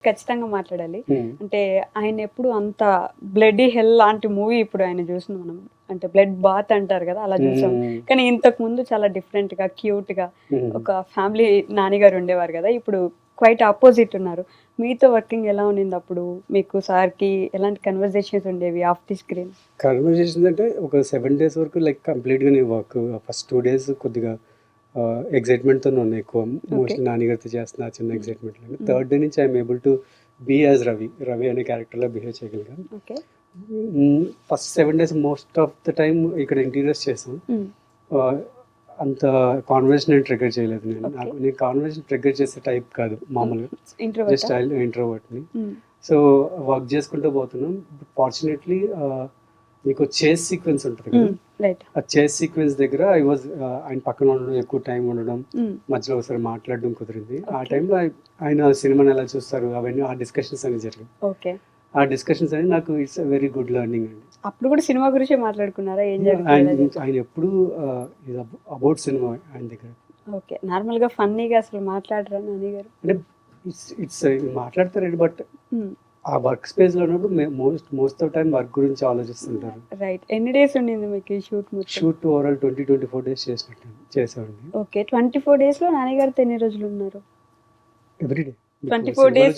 ఖచ్చితంగా మాట్లాడాలి. అంటే ఆయన ఎప్పుడు అంత బ్లడీ హెల్ లాంటి మూవీ ఇప్పుడు ఆయన చూసిన మనం అంటే బ్లడ్ బాత్ అంటారు కదా అలా చూసాం. కానీ ఇంతకు ముందు చాలా డిఫరెంట్ గా క్యూట్ గా ఒక ఫ్యామిలీ నానిగారు ఉండేవారు కదా. ఇప్పుడు క్వైట్ ఆపోజిట్ ఉన్నారు. మీతో వర్కింగ్ ఎలా ఉండింది అప్పుడు? మీకు సార్కి ఎలాంటి కన్వర్జేషన్స్ ఉండేవి ఆఫ్ ది స్క్రీన్? కన్వర్జేషన్స్ అంటే ఒక 7 days వరకు లైక్ కంప్లీట్‌గానే వర్క్. ఫస్ట్ 2 days కొద్దిగా ఎక్సైట్‌మెంట్‌తోనే ఉన్నాయి ఎక్కువ. మోస్ట్‌లీ నానిగారితో చేస్తున్న చిన్న ఎక్సైట్‌మెంట్‌లో. థర్డ్ డే నుంచి I'm able to be as Ravi. Ravi అనే క్యారెక్టర్‌లో బిహేవ్ చేయగలిగాను. Okay. First 7 days most of the time ఇక్కడ ఇంటీరియర్స్ చేసాం. అంత కాన్వర్జేషన్ నేను ట్రిగ్గర్ చేయలేదు నేను. నేను కాన్వర్జేషన్ ట్రిగ్గర్ చేసే టైప్ కాదు మామూలుగా. జస్ట్ ఇంట్రోవర్ట్‌ని. సో వర్క్ చేసుకుంటూ పోతున్నాం. ఫార్చునేట్లీ మీకు చేస్ సీక్వెన్స్ ఉంటుంది కదా, ఆ చేస్ సీక్వెన్స్ దగ్గర ఐ వాజ్ ఆయన పక్కన ఉండడం, ఎక్కువ టైం ఉండడం, మధ్యలో ఒకసారి మాట్లాడడం కుదిరింది. ఆ టైంలో ఆయన సినిమాని ఎలా చూస్తారు అవన్నీ ఆ డిస్కషన్స్ అనేవి జరిగాయి. ఆ డిస్కషన్స్ అనేది నాకు ఇట్స్ వెరీ గుడ్ లెర్నింగ్ అండి. అప్పుడు కూడా సినిమా గురించి మాట్లాడుకున్నారా? ఆయన ఎప్పుడు అబౌట్ సినిమా ఆయన దగ్గర. ఓకే. నార్మల్ గా ఫన్నీగా అసలు మాట్లాడరా నాని గారు? అంటే ఇట్స్ మాట్లాడతారండి, బట్ ఆ వర్క్ స్పేస్ లో ఉన్నప్పుడు మోస్ట్ ఆఫ్ టైం వర్క్ గురించి ఆలోచిస్తుంటారు. రైట్. ఎన్ని డేస్ ఉండింది మీకు ఈ షూట్ మొత్తం? షూట్ ఓవరాల్ 24 days చేసామండి. ఓకే. 24 days లో నాని గారితో ఎన్ని రోజులు ఉన్నారు? Every day 24 days